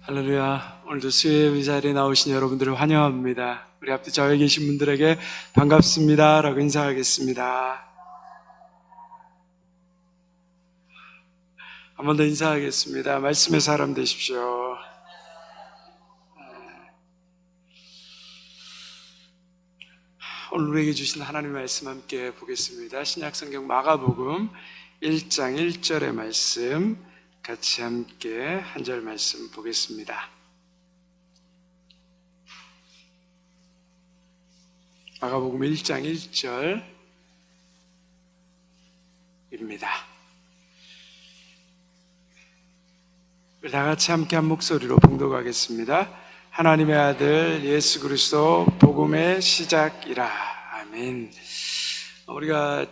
할렐루야. 오늘도 수요예배 자리에 나오신 여러분들을 환영합니다. 우리 앞에 저에 계신 분들에게 반갑습니다 라고 인사하겠습니다. 한 번 더 인사하겠습니다. 말씀의 사람 되십시오. 오늘 우리에게 주신 하나님의 말씀 함께 보겠습니다. 신약성경 마가복음 1장 1절의 말씀 같이 함께 한 절 말씀 보겠습니다. 마가복음 1장 1절입니다. 다 같이 함께 한 목소리로 봉독하겠습니다. 하나님의 아들 예수 그리스도 복음의 시작이라. 아멘. 우리가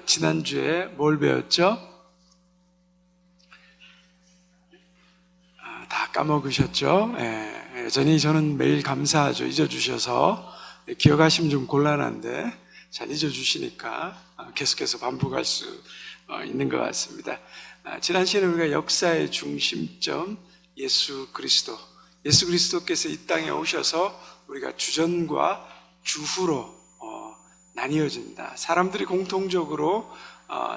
지난주에 뭘 배웠죠? 다 까먹으셨죠? 여전히 저는 매일 감사하죠. 잊어주셔서. 기억하시면 좀 곤란한데 잘 잊어주시니까 계속해서 반복할 수 있는 것 같습니다. 지난 시간에 우리가 역사의 중심점 예수 그리스도께서 이 땅에 오셔서 우리가 주전과 주후로 나뉘어진다. 사람들이 공통적으로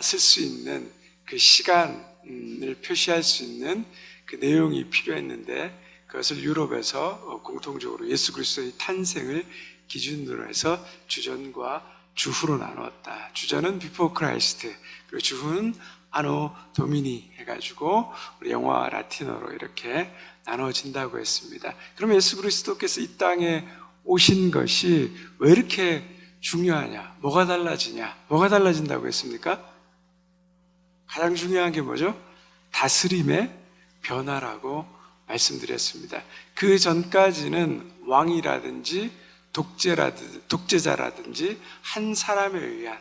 쓸 수 있는 그 시간을 표시할 수 있는 그 내용이 필요했는데 그것을 유럽에서 공통적으로 예수 그리스도의 탄생을 기준으로 해서 주전과 주후로 나누었다. 주전은 before Christ, 그리고 주후는 anno domini 해가지고 우리 영어 라틴어로 이렇게 나눠진다고 했습니다. 그럼 예수 그리스도께서 이 땅에 오신 것이 왜 이렇게 중요하냐? 뭐가 달라지냐? 뭐가 달라진다고 했습니까? 가장 중요한 게 뭐죠? 다스림의 변화라고 말씀드렸습니다. 그 전까지는 왕이라든지 독재자라든지 한 사람에 의한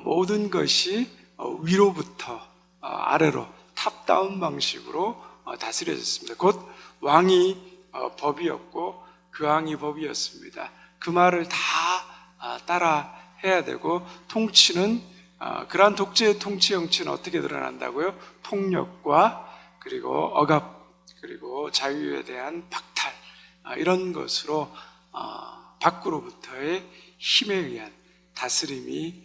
모든 것이 위로부터 아래로 탑다운 방식으로 다스려졌습니다. 곧 왕이 법이었고 그 왕이 법이었습니다. 그 말을 다 따라 해야 되고 통치는 그러한 독재의 통치 형체는 어떻게 드러난다고요? 폭력과 그리고 억압 그리고 자유에 대한 박탈 이런 것으로 밖으로부터의 힘에 의한 다스림이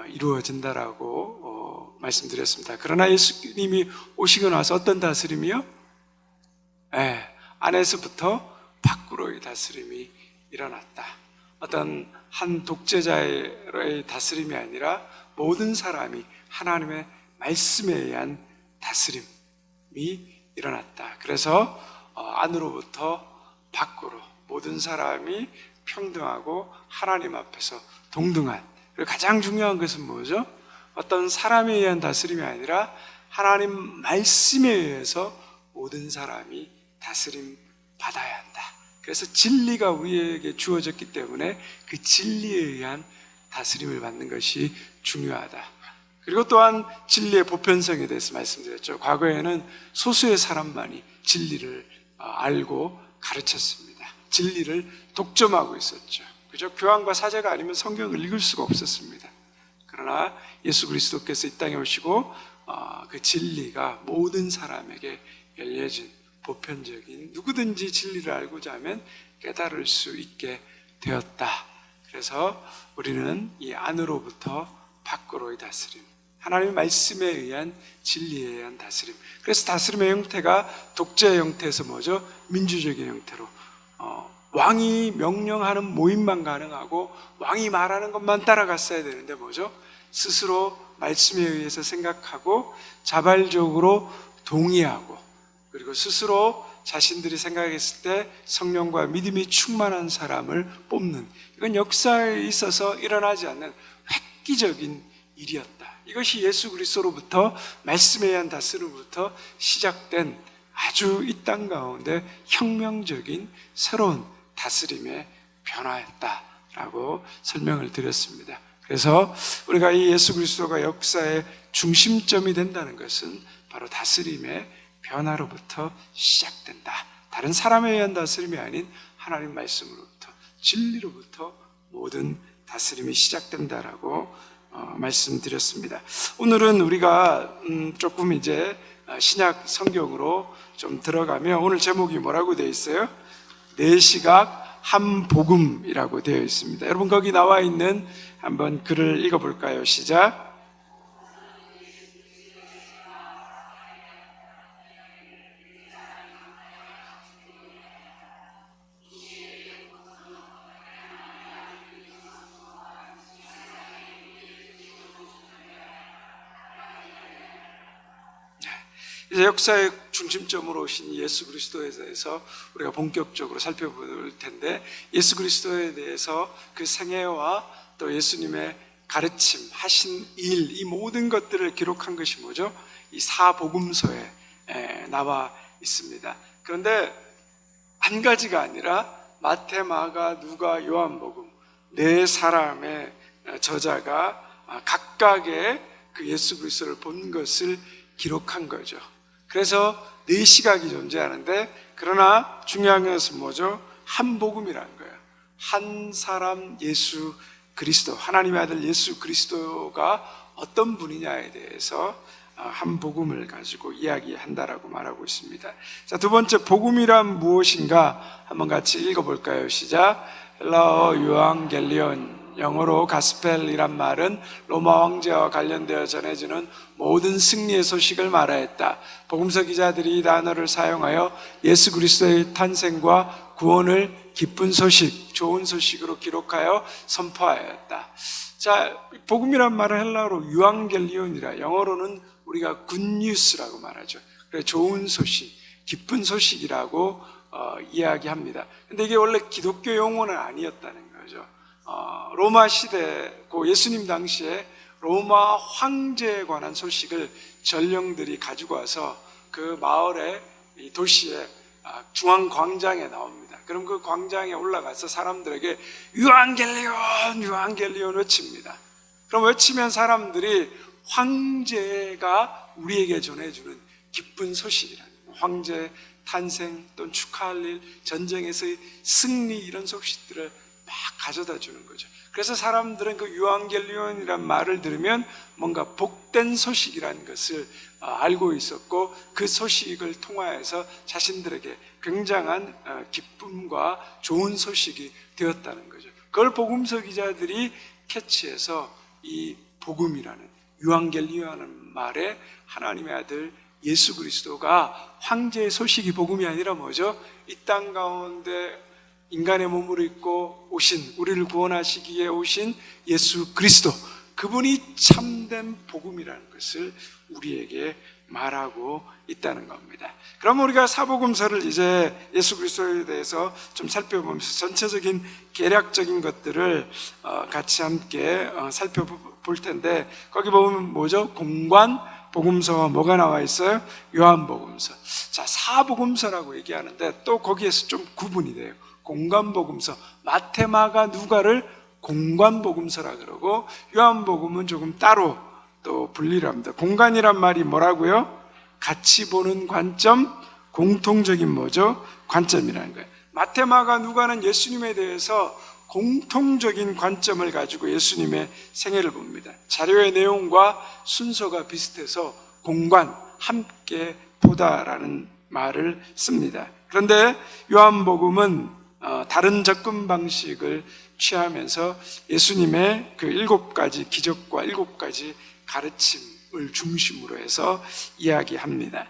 이루어진다라고 말씀드렸습니다. 그러나 예수님이 오시고 나서 어떤 다스림이요? 안에서부터 밖으로의 다스림이 일어났다. 어떤 한 독재자의 다스림이 아니라 모든 사람이 하나님의 말씀에 의한 다스림이 일어났다. 그래서 안으로부터 밖으로 모든 사람이 평등하고 하나님 앞에서 동등한, 그리고 가장 중요한 것은 뭐죠? 어떤 사람에 의한 다스림이 아니라 하나님 말씀에 의해서 모든 사람이 다스림 받아야 한다. 그래서 진리가 우리에게 주어졌기 때문에 그 진리에 의한 다스림을 받는 것이 중요하다. 그리고 또한 진리의 보편성에 대해서 말씀드렸죠. 과거에는 소수의 사람만이 진리를 알고 가르쳤습니다. 진리를 독점하고 있었죠. 그죠? 교황과 사제가 아니면 성경을 읽을 수가 없었습니다. 그러나 예수 그리스도께서 이 땅에 오시고 그 진리가 모든 사람에게 열려진 보편적인 누구든지 진리를 알고자 하면 깨달을 수 있게 되었다. 그래서 우리는 이 안으로부터 밖으로의 다스림, 하나님의 말씀에 의한 진리에 의한 다스림. 그래서 다스림의 형태가 독재의 형태에서 뭐죠? 민주적인 형태로 왕이 명령하는 모임만 가능하고 왕이 말하는 것만 따라갔어야 되는데 뭐죠? 스스로 말씀에 의해서 생각하고 자발적으로 동의하고 그리고 스스로 자신들이 생각했을 때 성령과 믿음이 충만한 사람을 뽑는, 이건 역사에 있어서 일어나지 않는 획기적인 일이었다. 이것이 예수 그리스도로부터 말씀에 의한 다스림으로부터 시작된 아주 이 땅 가운데 혁명적인 새로운 다스림의 변화였다라고 설명을 드렸습니다. 그래서 우리가 이 예수 그리스도가 역사의 중심점이 된다는 것은 바로 다스림의 변화로부터 시작된다. 다른 사람에 의한 다스림이 아닌 하나님 말씀으로부터, 진리로부터 모든 다스림이 시작된다라고 말씀드렸습니다. 오늘은 우리가 조금 이제 신약 성경으로 좀 들어가면 오늘 제목이 뭐라고 되어 있어요? 네 시각 한 복음이라고 되어 있습니다. 여러분 거기 나와 있는 한번 글을 읽어볼까요? 시작. 이제 역사의 중심점으로 오신 예수 그리스도에 대해서 우리가 본격적으로 살펴볼 텐데, 예수 그리스도에 대해서 그 생애와 또 예수님의 가르침, 하신 일, 이 모든 것들을 기록한 것이 뭐죠? 이 사복음서에 나와 있습니다. 그런데 한 가지가 아니라 마태, 마가, 누가, 요한복음 네 사람의 저자가 각각의 그 예수 그리스도를 본 것을 기록한 거죠. 그래서 네 시각이 존재하는데, 그러나 중요한 것은 뭐죠? 한 복음이라는 거예요. 한 사람 예수 그리스도, 하나님의 아들 예수 그리스도가 어떤 분이냐에 대해서 한 복음을 가지고 이야기한다라고 말하고 있습니다. 자, 두 번째, 복음이란 무엇인가 한번 같이 읽어볼까요? 시작. 헬라어 유앙겔리온, 영어로 가스펠이란 말은 로마 황제와 관련되어 전해지는 모든 승리의 소식을 말하였다. 복음서 기자들이 이 단어를 사용하여 예수 그리스도의 탄생과 구원을 기쁜 소식, 좋은 소식으로 기록하여 선포하였다. 자, 복음이란 말은 헬라어로 유앙겔리온이라, 영어로는 우리가 굿뉴스라고 말하죠. 그래, 좋은 소식, 기쁜 소식이라고 이야기합니다. 근데 이게 원래 기독교 용어는 아니었다는 거죠. 로마 시대, 그 예수님 당시에 로마 황제에 관한 소식을 전령들이 가지고 와서 그 마을에, 이 도시의 중앙 광장에 나옵니다. 그럼 그 광장에 올라가서 사람들에게 유앙겔리온, 유앙겔리온 외칩니다. 그럼 외치면 사람들이 황제가 우리에게 전해주는 기쁜 소식이라는, 황제 탄생 또는 축하할 일, 전쟁에서의 승리, 이런 소식들을 막 가져다 주는 거죠. 그래서 사람들은 그 유앙겔리온이란 말을 들으면 뭔가 복된 소식이라는 것을 알고 있었고, 그 소식을 통하여서 자신들에게 굉장한 기쁨과 좋은 소식이 되었다는 거죠. 그걸 복음서 기자들이 캐치해서 이 복음이라는, 유앙겔리온이라는 말에 하나님의 아들 예수 그리스도가 황제의 소식이 복음이 아니라 뭐죠? 이 땅 가운데 인간의 몸으로 입고 오신, 우리를 구원하시기에 오신 예수 그리스도, 그분이 참된 복음이라는 것을 우리에게 말하고 있다는 겁니다. 그럼 우리가 사복음서를 이제 예수 그리스도에 대해서 좀 살펴보면서 전체적인 개략적인 것들을 같이 함께 살펴볼 텐데, 거기 보면 뭐죠? 공관 복음서와 뭐가 나와 있어요? 요한복음서. 자, 사복음서라고 얘기하는데 또 거기에서 좀 구분이 돼요. 공관복음서, 마태, 마가, 누가를 공관복음서라 그러고, 요한복음은 조금 따로 또 분리를 합니다. 공관이란 말이 뭐라고요? 같이 보는 관점, 공통적인 뭐죠? 관점이라는 거예요. 마태, 마가, 누가는 예수님에 대해서 공통적인 관점을 가지고 예수님의 생애를 봅니다. 자료의 내용과 순서가 비슷해서 공관, 함께 보다라는 말을 씁니다. 그런데 요한복음은 다른 접근 방식을 취하면서 예수님의 그 7가지 기적과 7가지 가르침을 중심으로 해서 이야기합니다.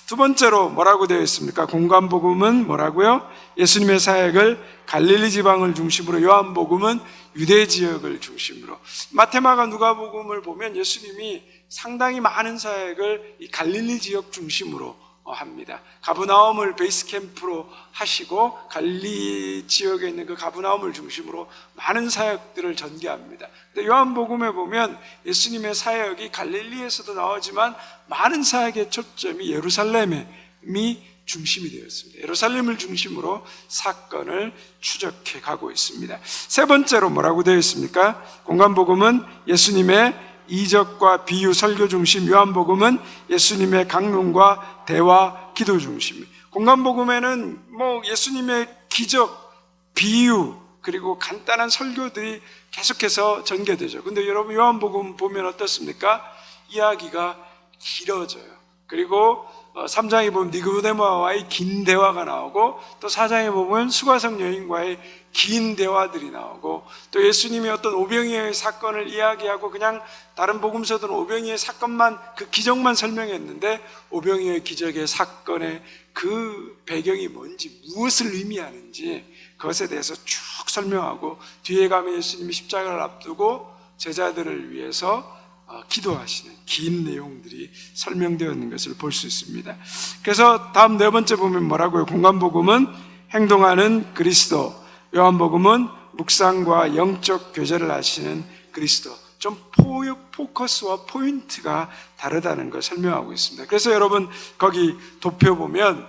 두 번째로 뭐라고 되어 있습니까? 공관복음은 뭐라고요? 예수님의 사역을 갈릴리 지방을 중심으로, 요한복음은 유대 지역을 중심으로. 마태마가 누가복음을 보면 예수님이 상당히 많은 사역을 이 갈릴리 지역 중심으로 합니다. 가브나움을 베이스 캠프로 하시고 갈릴리 지역에 있는 그 가브나움을 중심으로 많은 사역들을 전개합니다. 근데 요한복음에 보면 예수님의 사역이 갈릴리에서도 나오지만 많은 사역의 초점이 예루살렘이 중심이 되었습니다. 예루살렘을 중심으로 사건을 추적해 가고 있습니다. 세 번째로 뭐라고 되어 있습니까? 공관복음은 예수님의 이적과 비유, 설교 중심, 요한복음은 예수님의 강론과 대화, 기도 중심. 공관복음에는 예수님의 기적, 비유, 그리고 간단한 설교들이 계속해서 전개되죠. 근데 여러분 요한복음 보면 어떻습니까? 이야기가 길어져요. 그리고 3장에 보면 니고데모와의 긴 대화가 나오고, 또 4장에 보면 수가성 여인과의 긴 대화들이 나오고, 또 예수님이 어떤 오병이어의 사건을 이야기하고 그냥 다른 복음서들은 오병이어의 사건만, 그 기적만 설명했는데 오병이어의 기적의 사건의 그 배경이 뭔지, 무엇을 의미하는지 그것에 대해서 쭉 설명하고, 뒤에 가면 예수님이 십자가를 앞두고 제자들을 위해서 기도하시는 긴 내용들이 설명되어 있는 것을 볼 수 있습니다. 그래서 다음 네 번째 보면 뭐라고요? 공간복음은 행동하는 그리스도, 요한복음은 묵상과 영적 교제를 하시는 그리스도. 좀 포커스와 포인트가 다르다는 걸 설명하고 있습니다. 그래서 여러분 거기 도표 보면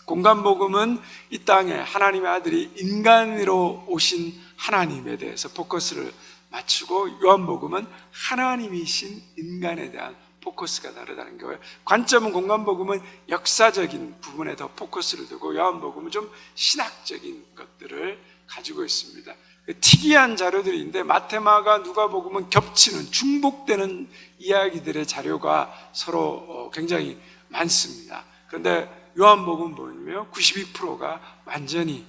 공간복음은 이 땅에 하나님의 아들이 인간으로 오신 하나님에 대해서 포커스를 맞추고, 요한복음은 하나님이신 인간에 대한 포커스가 다르다는 거예요. 관점은 공간복음은 역사적인 부분에 더 포커스를 두고, 요한복음은 좀 신학적인 것들을 가지고 있습니다. 특이한 자료들인데 마태마가 누가복음은 겹치는, 중복되는 이야기들의 자료가 서로 굉장히 많습니다. 그런데 요한복음 보면 92%가 완전히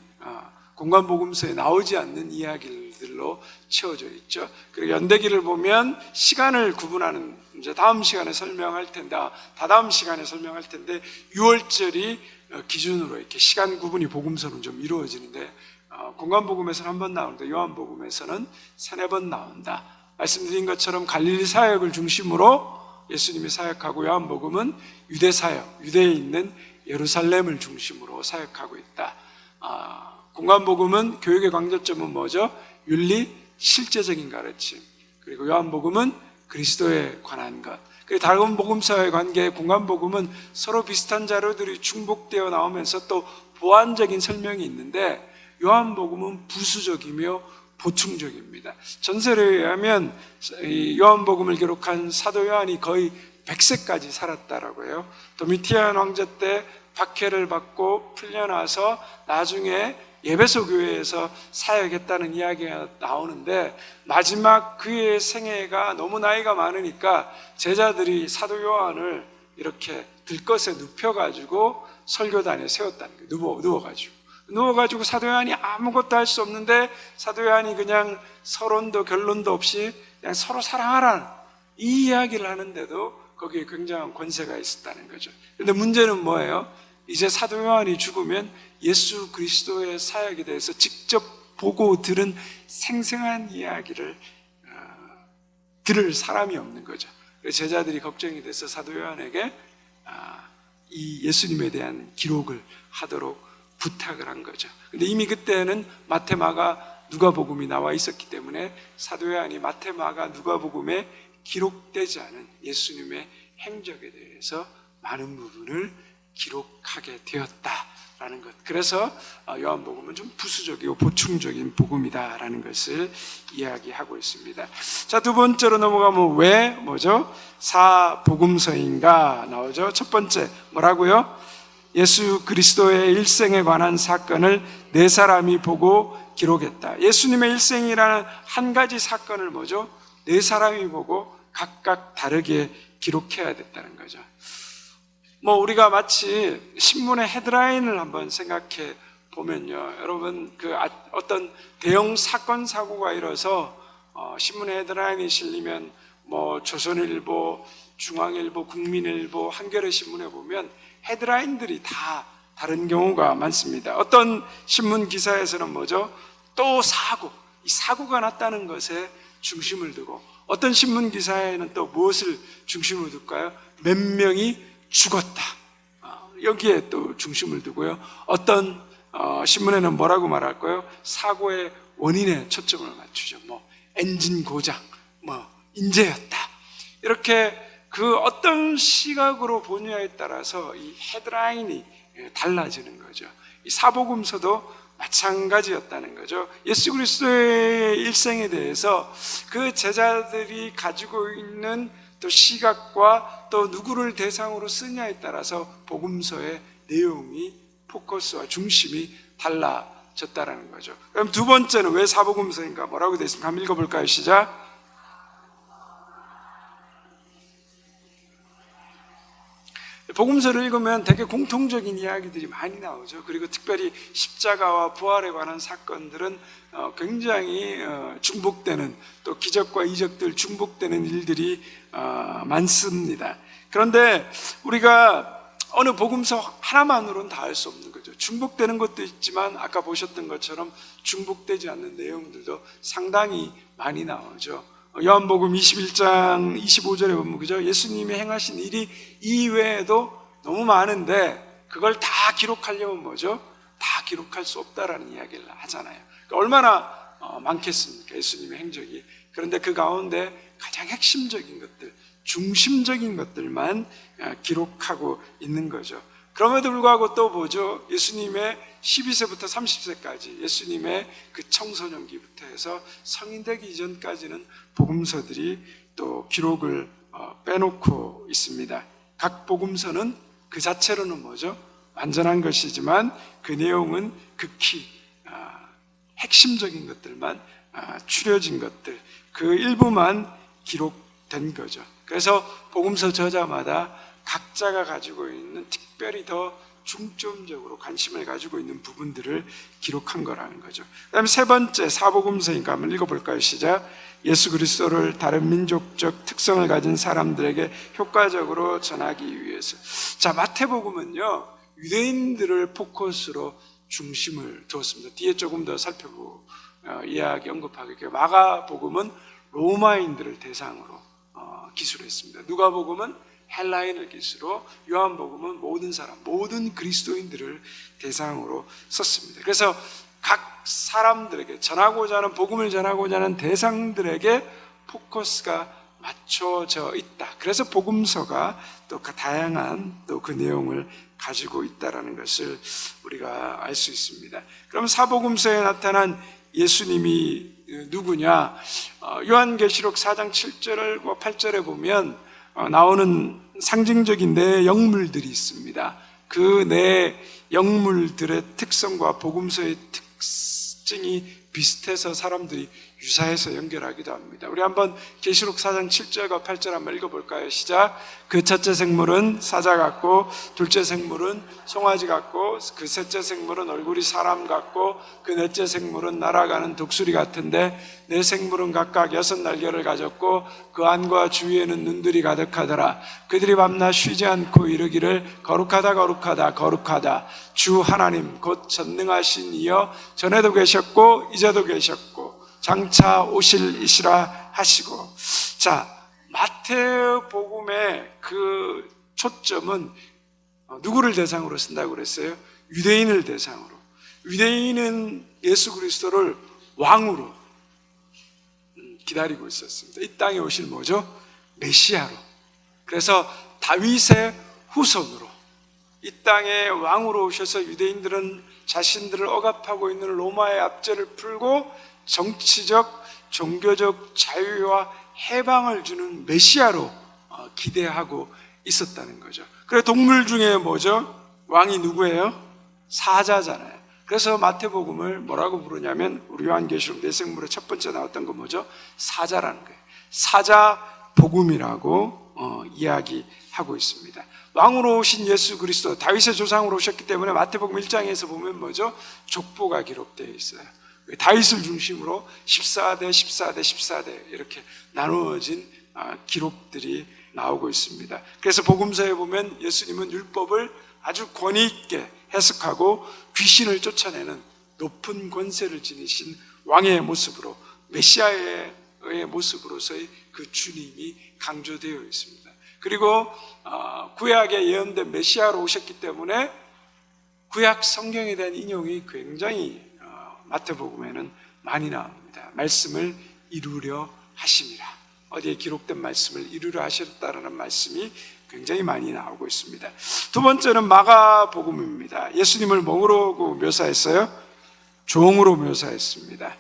공간복음서에 나오지 않는 이야기들로 채워져 있죠. 그리고 연대기를 보면 시간을 구분하는, 이제 다음 시간에 설명할 텐데, 다다음 시간에 설명할 텐데, 6월절이 기준으로 이렇게 시간 구분이 복음서는 좀 이루어지는데, 공간복음에서는 한 번 나오는데 요한복음에서는 3-4번 나온다. 말씀드린 것처럼 갈릴리 사역을 중심으로 예수님이 사역하고, 요한복음은 유대 사역, 유대에 있는 예루살렘을 중심으로 사역하고 있다. 공간복음은 교육의 강조점은 뭐죠? 윤리, 실제적인 가르침. 그리고 요한복음은 그리스도에 관한 것. 그리고 다른 복음서와의 관계, 공간복음은 서로 비슷한 자료들이 중복되어 나오면서 또 보완적인 설명이 있는데, 요한복음은 부수적이며 보충적입니다. 전설에 의하면 이 요한복음을 기록한 사도 요한이 거의 100세까지 살았다라고 해요. 도미티안 왕자 때 박해를 받고 풀려나서 나중에 예배소 교회에서 사역했다는 이야기가 나오는데, 마지막 그의 생애가 너무 나이가 많으니까 제자들이 사도 요한을 이렇게 들것에 눕혀가지고 설교단에 세웠다는 거예요. 누워가지고 사도 요한이 아무것도 할 수 없는데, 사도 요한이 그냥 서론도 결론도 없이 그냥 서로 사랑하라, 이 이야기를 하는데도 거기에 굉장한 권세가 있었다는 거죠. 그런데 문제는 뭐예요? 이제 사도 요한이 죽으면 예수 그리스도의 사역에 대해서 직접 보고 들은 생생한 이야기를 들을 사람이 없는 거죠. 그래서 제자들이 걱정이 돼서 사도 요한에게 이 예수님에 대한 기록을 하도록 부탁을 한 거죠. 근데 이미 그때는 마태마가 누가복음이 나와 있었기 때문에 사도 요한이 마태마가 누가복음에 기록되지 않은 예수님의 행적에 대해서 많은 부분을 기록하게 되었다라는 것. 그래서 요한복음은 좀 부수적이고 보충적인 복음이다라는 것을 이야기하고 있습니다. 자, 두 번째로 넘어가면 왜 뭐죠? 사복음서인가 나오죠. 첫 번째 뭐라고요? 예수 그리스도의 일생에 관한 사건을 네 사람이 보고 기록했다. 예수님의 일생이라는 한 가지 사건을 뭐죠? 네 사람이 보고 각각 다르게 기록해야 됐다는 거죠. 우리가 마치 신문의 헤드라인을 한번 생각해 보면요, 여러분 어떤 대형 사건 사고가 일어서 신문의 헤드라인이 실리면 조선일보, 중앙일보, 국민일보, 한겨레 신문에 보면 헤드라인들이 다 다른 경우가 많습니다. 어떤 신문 기사에서는 뭐죠? 또 이 사고가 났다는 것에 중심을 두고, 어떤 신문 기사에는 또 무엇을 중심으로 둘까요? 몇 명이 죽었다, 여기에 또 중심을 두고요. 어떤 신문에는 뭐라고 말할까요? 사고의 원인에 초점을 맞추죠. 엔진 고장, 인재였다. 이렇게 그 어떤 시각으로 보느냐에 따라서 이 헤드라인이 달라지는 거죠. 이 사복음서도 마찬가지였다는 거죠. 예수 그리스도의 일생에 대해서 그 제자들이 가지고 있는 또 시각과 또 누구를 대상으로 쓰냐에 따라서 복음서의 내용이, 포커스와 중심이 달라졌다는 거죠. 그럼 두 번째는 왜 사복음서인가? 뭐라고 되어 있습니까? 한번 읽어볼까요? 시작. 복음서를 읽으면 되게 공통적인 이야기들이 많이 나오죠. 그리고 특별히 십자가와 부활에 관한 사건들은 굉장히 중복되는, 또 기적과 이적들 중복되는 일들이 많습니다. 그런데 우리가 어느 복음서 하나만으로는 다 알 수 없는 거죠. 중복되는 것도 있지만 아까 보셨던 것처럼 중복되지 않는 내용들도 상당히 많이 나오죠. 요한복음 21장 25절에 보면 그죠? 예수님이 행하신 일이 이외에도 너무 많은데 그걸 다 기록하려면 뭐죠? 다 기록할 수 없다라는 이야기를 하잖아요. 그러니까 얼마나 많겠습니까? 예수님의 행적이. 그런데 그 가운데 가장 핵심적인 것들, 중심적인 것들만 기록하고 있는 거죠. 그럼에도 불구하고 또 보죠. 예수님의 12세부터 30세까지 예수님의 그 청소년기부터 해서 성인 되기 이전까지는 복음서들이 또 기록을 빼놓고 있습니다. 각 복음서는 그 자체로는 뭐죠? 완전한 것이지만 그 내용은 극히 핵심적인 것들만 추려진 것들, 그 일부만 기록된 거죠. 그래서 복음서 저자마다 각자가 가지고 있는 특별히 더 중점적으로 관심을 가지고 있는 부분들을 기록한 거라는 거죠. 그 다음에 세 번째 사복음서니까 한번 읽어볼까요? 시작. 예수 그리스도를 다른 민족적 특성을 가진 사람들에게 효과적으로 전하기 위해서. 자, 마태복음은요, 유대인들을 포커스로 중심을 두었습니다. 뒤에 조금 더 살펴보고 이야기 언급하겠고요. 마가복음은 로마인들을 대상으로 기술했습니다. 누가복음은 헬라인을 기수로, 요한복음은 모든 사람, 모든 그리스도인들을 대상으로 썼습니다. 그래서 각 사람들에게 전하고자 하는, 복음을 전하고자 하는 대상들에게 포커스가 맞춰져 있다. 그래서 복음서가 또 그 다양한 또 그 내용을 가지고 있다는 것을 우리가 알 수 있습니다. 그럼 사복음서에 나타난 예수님이 누구냐? 요한계시록 4장 7절과 8절에 보면 나오는 상징적인 네 영물들이 있습니다. 그 네 영물들의 특성과 복음서의 특징이 비슷해서 사람들이 유사해서 연결하기도 합니다. 우리 한번 계시록 4장 7절과 8절 한번 읽어볼까요? 시작. 그 첫째 생물은 사자 같고, 둘째 생물은 송아지 같고, 그 셋째 생물은 얼굴이 사람 같고, 그 넷째 생물은 날아가는 독수리 같은데, 네 생물은 각각 6날개를 가졌고 그 안과 주위에는 눈들이 가득하더라. 그들이 밤낮 쉬지 않고 이르기를 거룩하다 거룩하다 거룩하다 주 하나님 곧 전능하신 이여, 전에도 계셨고 이제도 계셨고 장차 오실 이시라 하시고. 자, 마태복음의 그 초점은 누구를 대상으로 쓴다고 그랬어요? 유대인을 대상으로. 유대인은 예수 그리스도를 왕으로 기다리고 있었습니다. 이 땅에 오실 뭐죠? 메시아로. 그래서 다윗의 후손으로 이 땅에 왕으로 오셔서 유대인들은 자신들을 억압하고 있는 로마의 압제를 풀고 정치적, 종교적 자유와 해방을 주는 메시아로 기대하고 있었다는 거죠. 그래, 동물 중에 뭐죠? 왕이 누구예요? 사자잖아요. 그래서 마태복음을 뭐라고 부르냐면, 우리 요한계시록 네 생물의 첫 번째 나왔던 거 뭐죠? 사자라는 거예요. 사자복음이라고 이야기하고 있습니다. 왕으로 오신 예수 그리스도, 다윗의 조상으로 오셨기 때문에 마태복음 1장에서 보면 뭐죠? 족보가 기록되어 있어요. 다윗을 중심으로 14대, 14대, 14대 이렇게 나누어진 기록들이 나오고 있습니다. 그래서 복음서에 보면 예수님은 율법을 아주 권위 있게 해석하고 귀신을 쫓아내는 높은 권세를 지니신 왕의 모습으로, 메시아의 모습으로서의 그 주님이 강조되어 있습니다. 그리고 구약에 예언된 메시아로 오셨기 때문에 구약 성경에 대한 인용이 굉장히 마태복음에는 많이 나옵니다. 말씀을 이루려 하심이라. 어디에 기록된 말씀을 이루려 하셨다라는 말씀이 굉장히 많이 나오고 있습니다. 두 번째는 마가복음입니다. 예수님을 뭐로 묘사했어요? 종으로 묘사했습니다.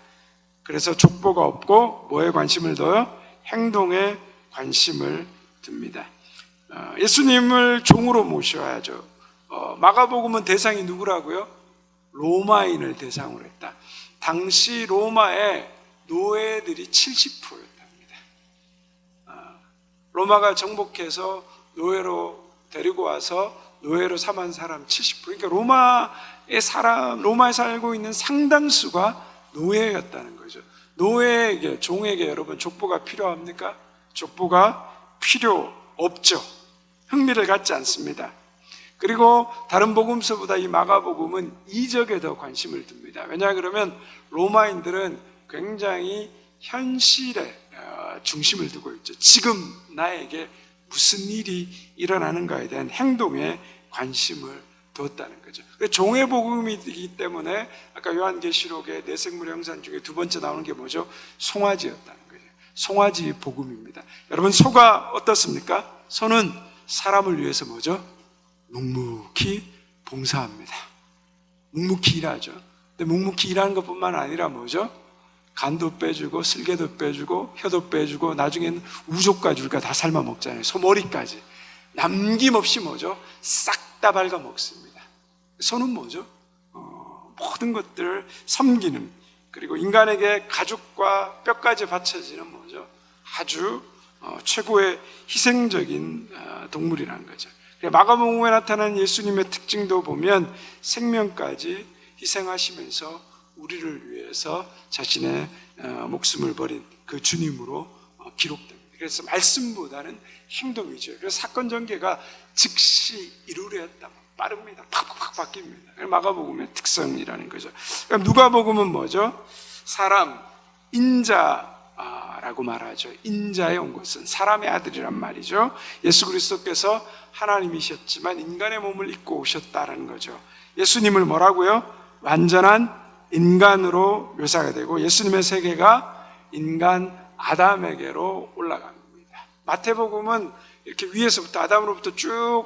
그래서 족보가 없고 뭐에 관심을 둬요? 행동에 관심을 듭니다. 예수님을 종으로 모셔야죠. 마가복음은 대상이 누구라고요? 로마인을 대상으로 했다. 당시 로마의 노예들이 70%였답니다. 로마가 정복해서 노예로 데리고 와서 노예로 삼은 사람 70%, 그러니까 로마에 살고 있는 상당수가 노예였다는 거죠. 노예에게, 종에게 여러분 족보가 필요합니까? 족보가 필요 없죠. 흥미를 갖지 않습니다. 그리고 다른 복음서보다 이 마가복음은 이적에 더 관심을 둡니다. 왜냐 그러면 로마인들은 굉장히 현실에 중심을 두고 있죠. 지금 나에게 무슨 일이 일어나는가에 대한 행동에 관심을 두었다는 거죠. 종의 복음이기 때문에 아까 요한계시록의 내생물 형상 중에 두 번째 나오는 게 뭐죠? 송아지였다는 거죠. 송아지 복음입니다. 여러분, 소가 어떻습니까? 소는 사람을 위해서 뭐죠? 묵묵히 봉사합니다. 묵묵히 일하죠. 근데 묵묵히 일하는 것뿐만 아니라 뭐죠? 간도 빼주고 쓸개도 빼주고 혀도 빼주고 나중에는 우족까지 우리가 다 삶아 먹잖아요. 소머리까지 남김없이 뭐죠? 싹 다 밟아 먹습니다. 소는 뭐죠? 모든 것들을 섬기는, 그리고 인간에게 가죽과 뼈까지 바쳐지는 뭐죠? 아주 최고의 희생적인 동물이라는 거죠. 마가복음에 나타난 예수님의 특징도 보면 생명까지 희생하시면서 우리를 위해서 자신의 목숨을 버린 그 주님으로 기록됩니다. 그래서 말씀보다는 행동이죠. 그래서 사건 전개가 즉시 이루려 했다. 빠릅니다. 팍팍 바뀝니다. 마가복음의 특성이라는 거죠. 그럼 누가복음은 뭐죠? 사람, 인자라고 말하죠. 인자에 온 것은 사람의 아들이란 말이죠. 예수 그리스도께서 하나님이셨지만 인간의 몸을 입고 오셨다라는 거죠. 예수님을 뭐라고요? 완전한 인간으로 묘사가 되고 예수님의 세계가 인간 아담에게로 올라갑니다. 마태복음은 이렇게 위에서부터 아담으로부터 쭉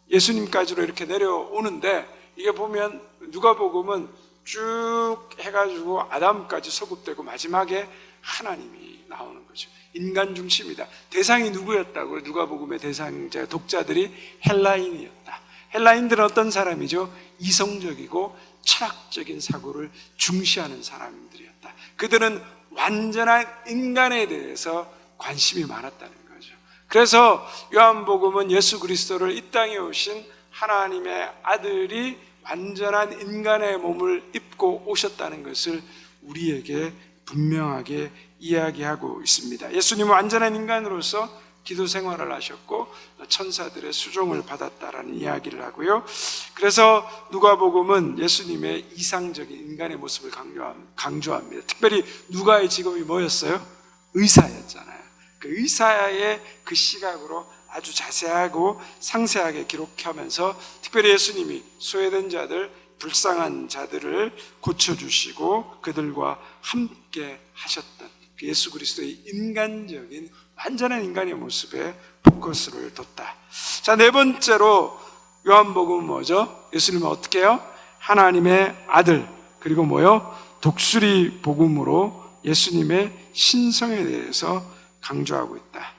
예수님까지로 이렇게 내려오는데, 이게 보면 누가복음은 쭉 해가지고 아담까지 소급되고 마지막에 하나님이 나오는 거죠. 인간 중심이다. 대상이 누구였다고요? 누가복음의 대상자 독자들이 헬라인이었다. 헬라인들은 어떤 사람이죠? 이성적이고 철학적인 사고를 중시하는 사람들이었다. 그들은 완전한 인간에 대해서 관심이 많았다는 거죠. 그래서 요한복음은 예수 그리스도를 이 땅에 오신 하나님의 아들이 완전한 인간의 몸을 입고 오셨다는 것을 우리에게 분명하게 이야기하고 있습니다. 예수님은 완전한 인간으로서 기도 생활을 하셨고 천사들의 수종을 받았다라는 이야기를 하고요. 그래서 누가복음은 예수님의 이상적인 인간의 모습을 강조합니다. 특별히 누가의 직업이 뭐였어요? 의사였잖아요. 그 의사의 그 시각으로 아주 자세하고 상세하게 기록하면서 특별히 예수님이 소외된 자들, 불쌍한 자들을 고쳐주시고 그들과 함께 하셨던 그 예수 그리스도의 인간적인 완전한 인간의 모습에 포커스를 뒀다. 자, 네 번째로 요한복음은 뭐죠? 예수님은 어떻게 해요? 하나님의 아들, 그리고 뭐요? 독수리 복음으로 예수님의 신성에 대해서 강조하고 있다.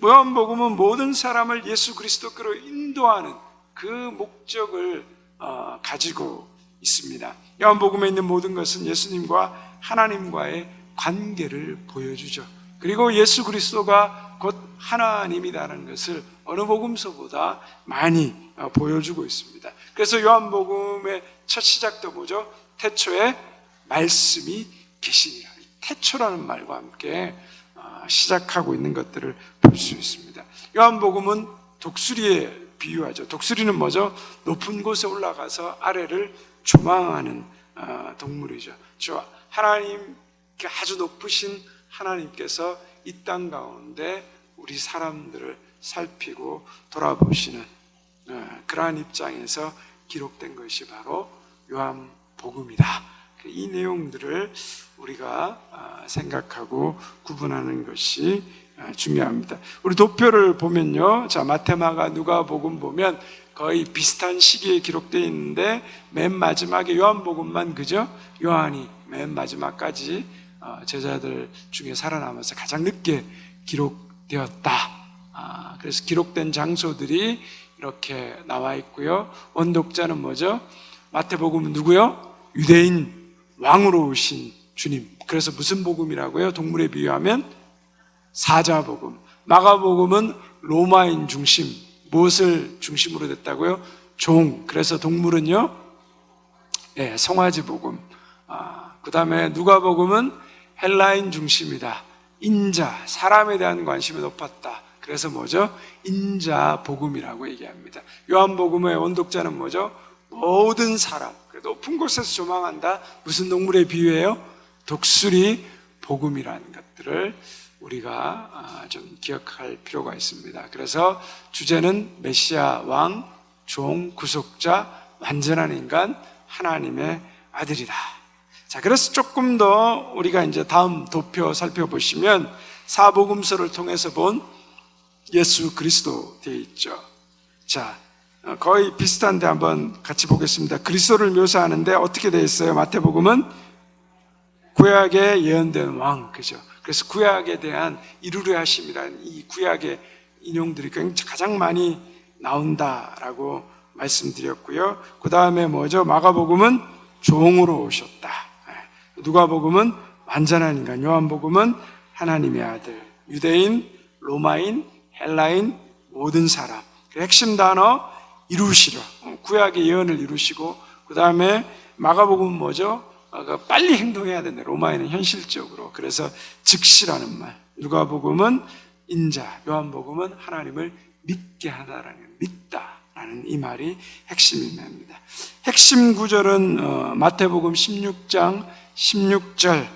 요한복음은 모든 사람을 예수 그리스도께로 인도하는 그 목적을 가지고 있습니다. 요한복음에 있는 모든 것은 예수님과 하나님과의 관계를 보여주죠. 그리고 예수 그리스도가 곧 하나님이라는 것을 어느 복음서보다 많이 보여주고 있습니다. 그래서 요한복음의 첫 시작도 뭐죠? 태초에 말씀이 계시니라. 태초라는 말과 함께 시작하고 있는 것들을 볼 수 있습니다. 요한복음은 독수리에 비유하죠. 독수리는 뭐죠? 높은 곳에 올라가서 아래를 조망하는 동물이죠. 하나님, 아주 높으신 하나님께서 이 땅 가운데 우리 사람들을 살피고 돌아보시는 그러한 입장에서 기록된 것이 바로 요한복음이다. 이 내용들을 우리가 생각하고 구분하는 것이 중요합니다. 우리 도표를 보면요, 자, 마태, 마가, 누가복음 보면 거의 비슷한 시기에 기록되어 있는데 맨 마지막에 요한복음만, 그죠? 요한이 맨 마지막까지 제자들 중에 살아남아서 가장 늦게 기록되었다. 그래서 기록된 장소들이 이렇게 나와 있고요. 원독자는 뭐죠? 마태복음은 누구요? 유대인 왕으로 오신 주님. 그래서 무슨 복음이라고요? 동물에 비유하면 사자복음. 마가복음은 로마인 중심, 무엇을 중심으로 됐다고요? 종. 그래서 동물은요, 송아지 복음. 그 다음에 누가복음은 헬라인 중심이다. 인자, 사람에 대한 관심이 높았다. 그래서 뭐죠? 인자 복음이라고 얘기합니다. 요한복음의 원독자는 뭐죠? 모든 사람, 높은 곳에서 조망한다. 무슨 동물에 비유해요? 독수리 복음이라는 것들을 우리가 좀 기억할 필요가 있습니다. 그래서 주제는 메시아, 왕, 종, 구속자, 완전한 인간, 하나님의 아들이다. 자, 그래서 조금 더 우리가 이제 다음 도표 살펴보시면 사복음서를 통해서 본 예수 그리스도 되어 있죠. 자, 거의 비슷한데 한번 같이 보겠습니다. 그리스도를 묘사하는데 어떻게 되어 있어요? 마태복음은 구약에 예언된 왕, 그죠? 그래서 구약에 대한 이루려 하심이라는 이 구약의 인용들이 가장 많이 나온다라고 말씀드렸고요. 그 다음에 뭐죠? 마가복음은 종으로 오셨다. 누가복음은 완전한 인간, 요한복음은 하나님의 아들, 유대인, 로마인, 헬라인, 모든 사람. 핵심 단어 이루시려, 구약의 예언을 이루시고, 그 다음에 마가복음은 뭐죠? 빨리 행동해야 된다. 로마에는 현실적으로. 그래서 즉시라는 말. 누가복음은 인자, 요한복음은 하나님을 믿게 하다라는, 믿다라는 이 말이 핵심입니다. 핵심 구절은 마태복음 16장 16절,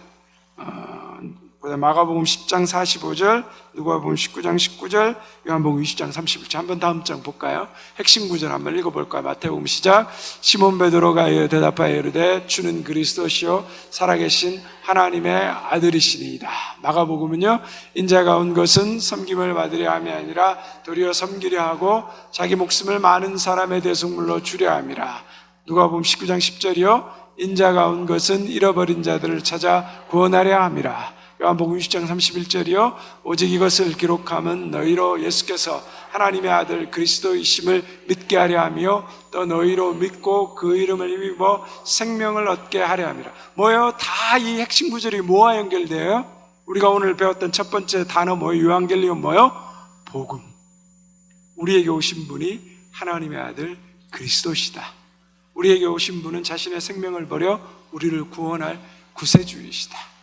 마가복음 10장 45절, 누가복음 19장 19절, 요한복음 20장 31절. 한번 다음 장 볼까요? 핵심 구절 한번 읽어볼까요? 마태복음 시작. 시몬 베드로가 대답하여 이르되 주는 그리스도시요 살아계신 하나님의 아들이시니이다. 마가복음은요, 인자가 온 것은 섬김을 받으려 함이 아니라 도리어 섬기려 하고 자기 목숨을 많은 사람의 대속물로 주려 함이라. 누가복음 19장 10절이요, 인자가 온 것은 잃어버린 자들을 찾아 구원하려 함이라. 요한복음 20장 31절이요, 오직 이것을 기록함은 너희로 예수께서 하나님의 아들 그리스도이심을 믿게 하려 하며 또 너희로 믿고 그 이름을 힘입어 생명을 얻게 하려 함이라. 뭐예요? 다 이 핵심 구절이 뭐와 연결돼요? 우리가 오늘 배웠던 첫 번째 단어 뭐예요? 유한겔리온 뭐예요? 복음. 우리에게 오신 분이 하나님의 아들 그리스도시다. 우리에게 오신 분은 자신의 생명을 버려 우리를 구원할 구세주이시다.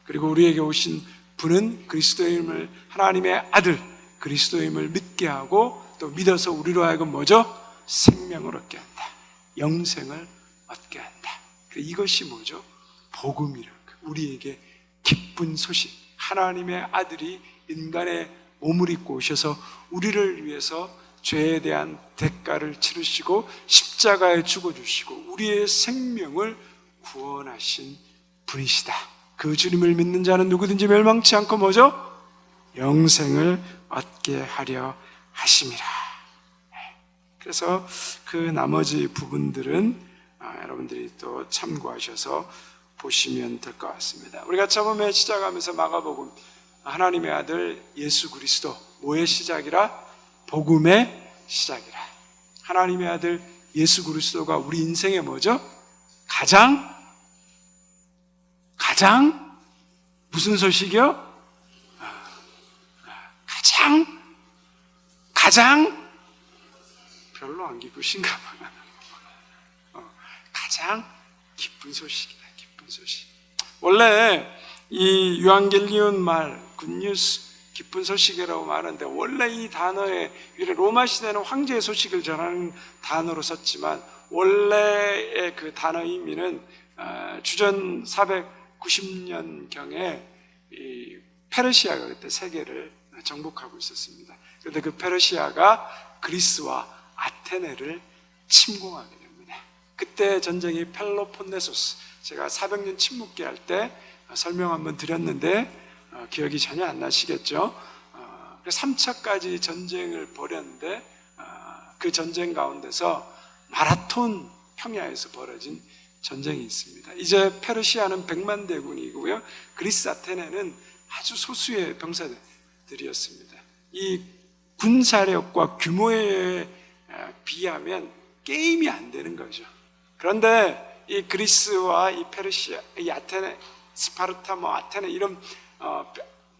그리고 우리에게 오신 분은 그리스도임을, 하나님의 아들 그리스도임을 믿게 하고 또 믿어서 우리로 하여금 뭐죠? 생명을 얻게 한다. 영생을 얻게 한다. 이것이 뭐죠? 복음이라는 거예요. 우리에게 기쁜 소식. 하나님의 아들이 인간의 몸을 입고 오셔서 우리를 위해서 죄에 대한 대가를 치르시고 십자가에 죽어주시고 우리의 생명을 구원하신 분이시다. 그 주님을 믿는 자는 누구든지 멸망치 않고 뭐죠? 영생을 얻게 하려 하심이라. 그래서 그 나머지 부분들은 여러분들이 또 참고하셔서 보시면 될 것 같습니다. 우리가 처음에 시작하면서 마가복음, 하나님의 아들 예수 그리스도, 뭐의 시작이라? 복음의 시작이라. 하나님의 아들 예수 그리스도가 우리 인생의 뭐죠? 가장 무슨 소식이요? 가장 별로 안 기쁘신가 봐요. 가장 기쁜 소식이다. 기쁜 소식. 원래 이 유한겔리온 말 굿뉴스, 기쁜 소식이라고 말하는데 원래 이 단어에 로마 시대는 황제의 소식을 전하는 단어로 썼지만 원래의 그 단어 의미는 주전 490년경에 이 페르시아가 그때 세계를 정복하고 있었습니다. 그런데 그 페르시아가 그리스와 아테네를 침공하게 됩니다. 그때 전쟁이 펠로폰네소스, 제가 400년 침묵기 할 때 설명 한번 드렸는데 기억이 전혀 안 나시겠죠? 3차까지 전쟁을 벌였는데 그 전쟁 가운데서 마라톤 평야에서 벌어진 전쟁이 있습니다. 이제 페르시아는 100만 대군이고요, 그리스 아테네는 아주 소수의 병사들이었습니다. 이 군사력과 규모에 비하면 게임이 안 되는 거죠. 그런데 이 그리스와 이 페르시아, 이 아테네, 스파르타, 아테네 이런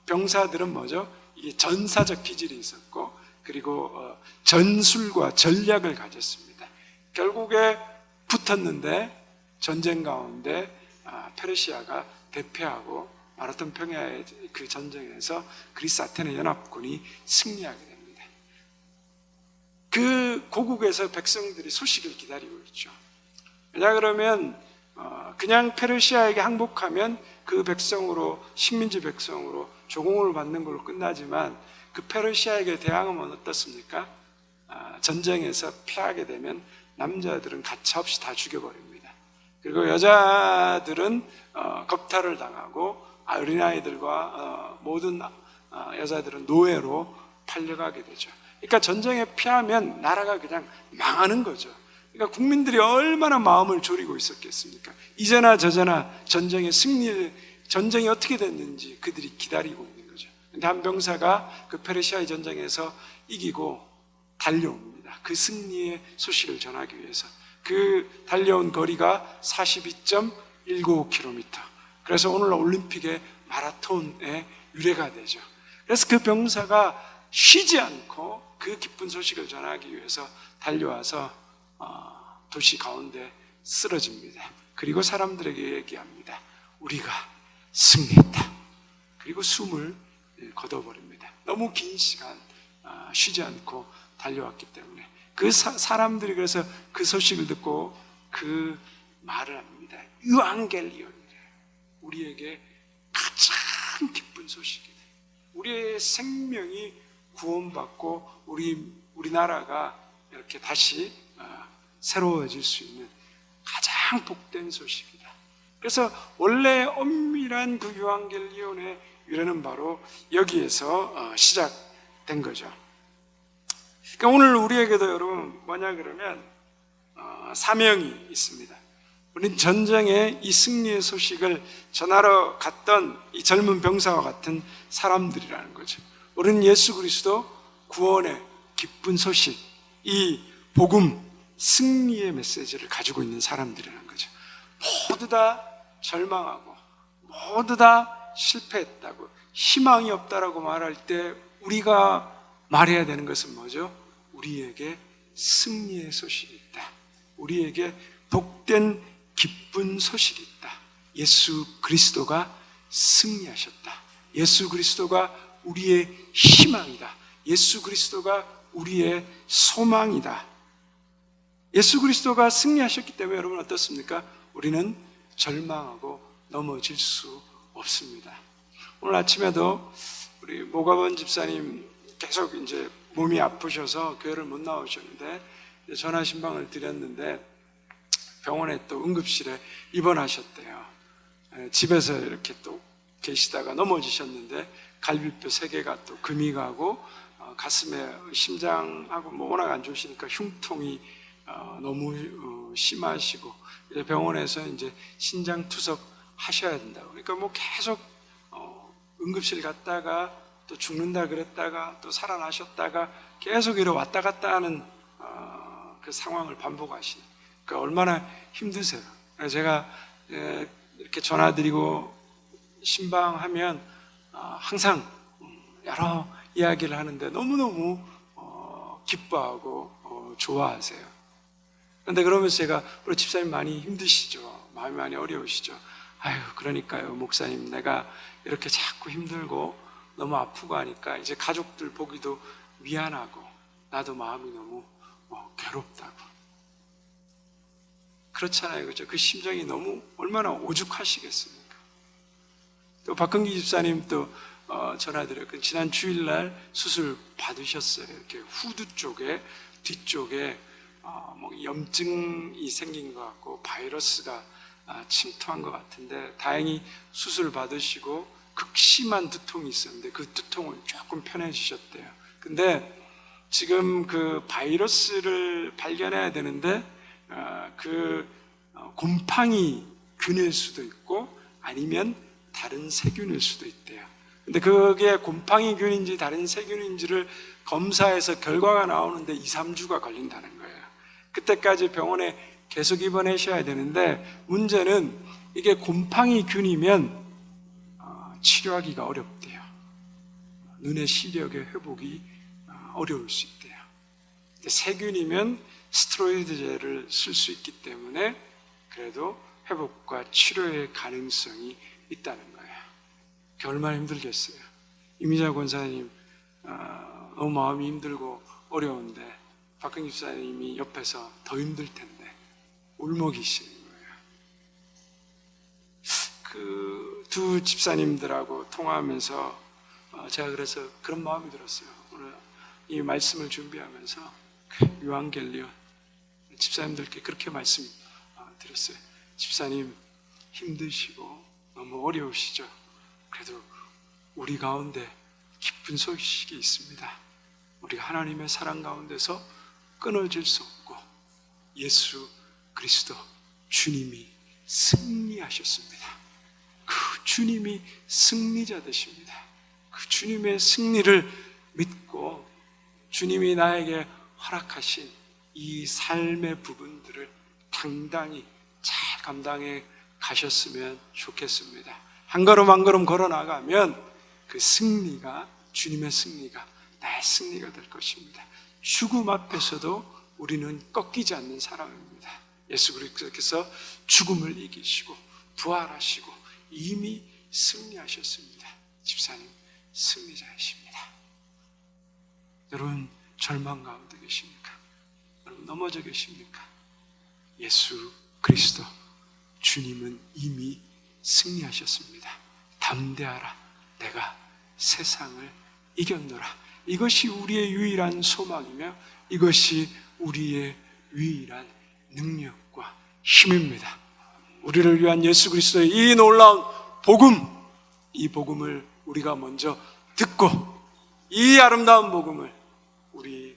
병사들은 뭐죠? 이게 전사적 기질이 있었고, 그리고 전술과 전략을 가졌습니다. 결국에 붙었는데 전쟁 가운데 페르시아가 대패하고 마라톤 평야의 그 전쟁에서 그리스 아테네 연합군이 승리하게 됩니다. 그 고국에서 백성들이 소식을 기다리고 있죠. 왜냐 그러면 그냥 페르시아에게 항복하면 그 백성으로, 식민지 백성으로 조공을 받는 걸로 끝나지만 그 페르시아에게 대항하면 어떻습니까? 전쟁에서 패하게 되면 남자들은 가차없이 다 죽여버립니다. 그리고 여자들은 겁탈을 당하고 어린아이들과 모든 여자들은 노예로 팔려가게 되죠. 그러니까 전쟁에 패하면 나라가 그냥 망하는 거죠. 그러니까 국민들이 얼마나 마음을 졸이고 있었겠습니까? 이제나 저제나 전쟁이 어떻게 됐는지 그들이 기다리고 있는 거죠. 근데 한 병사가 그 페르시아의 전쟁에서 이기고 달려옵니다. 그 승리의 소식을 전하기 위해서. 그 달려온 거리가 42.195km. 그래서 오늘 올림픽의 마라톤의 유래가 되죠. 그래서 그 병사가 쉬지 않고 그 기쁜 소식을 전하기 위해서 달려와서 도시 가운데 쓰러집니다. 그리고 사람들에게 얘기합니다. 우리가 승리했다. 그리고 숨을 거둬버립니다. 너무 긴 시간 쉬지 않고 달려왔기 때문에 그 사람들이 그래서 그 소식을 듣고 그 말을 합니다. 유앙겔리온이래. 우리에게 가장 기쁜 소식이다. 우리의 생명이 구원받고 우리나라가 이렇게 다시 새로워질 수 있는 가장 복된 소식이다. 그래서 원래 엄밀한 그 유앙겔리온의 유래는 바로 여기에서 시작된 거죠. 그러니까 오늘 우리에게도 여러분 뭐냐 그러면 사명이 있습니다. 우리는 전쟁의 이 승리의 소식을 전하러 갔던 이 젊은 병사와 같은 사람들이라는 거죠. 우리는 예수 그리스도 구원의 기쁜 소식, 이 복음, 승리의 메시지를 가지고 있는 사람들이라는 거죠. 모두 다 절망하고 모두 다 실패했다고 희망이 없다라고 말할 때 우리가 말해야 되는 것은 뭐죠? 우리에게 승리의 소식이 있다. 우리에게 복된 기쁜 소식이 있다. 예수 그리스도가 승리하셨다. 예수 그리스도가 우리의 희망이다. 예수 그리스도가 우리의 소망이다. 예수 그리스도가 승리하셨기 때문에 여러분 어떻습니까? 우리는 절망하고 넘어질 수 없습니다. 오늘 아침에도 우리 모가번 집사님 계속 이제 몸이 아프셔서 교회를 못 나오셨는데 전화 신방을 드렸는데 병원에 또 응급실에 입원하셨대요. 집에서 이렇게 또 계시다가 넘어지셨는데 갈비뼈 3개가 또 금이 가고 가슴에 심장하고 뭐 워낙 안 좋으시니까 흉통이 너무 심하시고 이제 병원에서 이제 신장 투석 하셔야 된다고. 그러니까 뭐 계속 응급실 갔다가 또 죽는다 그랬다가 또 살아나셨다가 계속 이렇게 왔다 갔다 하는 그 상황을 반복하시는. 그러니까 얼마나 힘드세요. 제가 이렇게 전화드리고 신방하면 항상 여러 이야기를 하는데 너무너무 기뻐하고 좋아하세요. 그런데 그러면서 제가 우리 집사님 많이 힘드시죠? 마음이 많이 어려우시죠? 아유 그러니까요 목사님, 내가 이렇게 자꾸 힘들고 너무 아프고 하니까 이제 가족들 보기도 미안하고 나도 마음이 너무 괴롭다고. 그렇잖아요, 그렇죠? 그 심정이 너무 얼마나 오죽하시겠습니까? 또 박근기 집사님 또 전화드렸고 지난 주일날 수술 받으셨어요. 이렇게 후두 쪽에 뒤쪽에 뭐 염증이 생긴 것 같고 바이러스가 침투한 것 같은데 다행히 수술 받으시고 극심한 두통이 있었는데 그 두통을 조금 편해지셨대요. 근데 지금 그 바이러스를 발견해야 되는데 곰팡이 균일 수도 있고 아니면 다른 세균일 수도 있대요. 근데 그게 곰팡이 균인지 다른 세균인지를 검사해서 결과가 나오는데 2-3주가 걸린다는 거예요. 그때까지 병원에 계속 입원하셔야 되는데 문제는 이게 곰팡이 균이면 치료하기가 어렵대요. 눈의 시력의 회복이 어려울 수 있대요. 근데 세균이면 스테로이드제를 쓸 수 있기 때문에 그래도 회복과 치료의 가능성이 있다는 거예요. 얼마나 힘들겠어요. 이미자 권사님 너무 마음이 힘들고 어려운데 박근기 집사님이 옆에서 더 힘들 텐데 울먹이시는 거예요. 그 두 집사님들하고 통화하면서 제가 그래서 그런 마음이 들었어요. 오늘 이 말씀을 준비하면서 요한겔리온 집사님들께 그렇게 말씀 드렸어요. 집사님 힘드시고 너무 어려우시죠? 그래도 우리 가운데 기쁜 소식이 있습니다. 우리가 하나님의 사랑 가운데서 끊어질 수 없고 예수 그리스도 주님이 승리하셨습니다. 그 주님이 승리자 되십니다. 그 주님의 승리를 믿고 주님이 나에게 허락하신 이 삶의 부분들을 당당히 잘 감당해 가셨으면 좋겠습니다. 한 걸음 한 걸음 걸어 나가면 그 승리가, 주님의 승리가 나의 승리가 될 것입니다. 죽음 앞에서도 우리는 꺾이지 않는 사람입니다. 예수 그리스도께서 죽음을 이기시고 부활하시고 이미 승리하셨습니다. 집사님 승리자이십니다. 여러분 절망 가운데 계십니까? 여러분 넘어져 계십니까? 예수 그리스도 주님은 이미 승리하셨습니다. 담대하라, 내가 세상을 이겼노라. 이것이 우리의 유일한 소망이며 이것이 우리의 유일한 능력과 힘입니다. 우리를 위한 예수 그리스도의 이 놀라운 복음, 이 복음을 우리가 먼저 듣고 이 아름다운 복음을 우리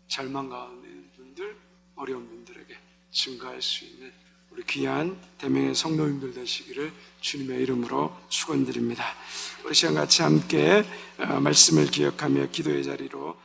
절망 가운데 있는 분들, 어려운 분들에게 증거할 수 있는 우리 귀한 대명의 성도님들 되시기를 주님의 이름으로 축원드립니다. 우리 시간 같이 함께 말씀을 기억하며 기도의 자리로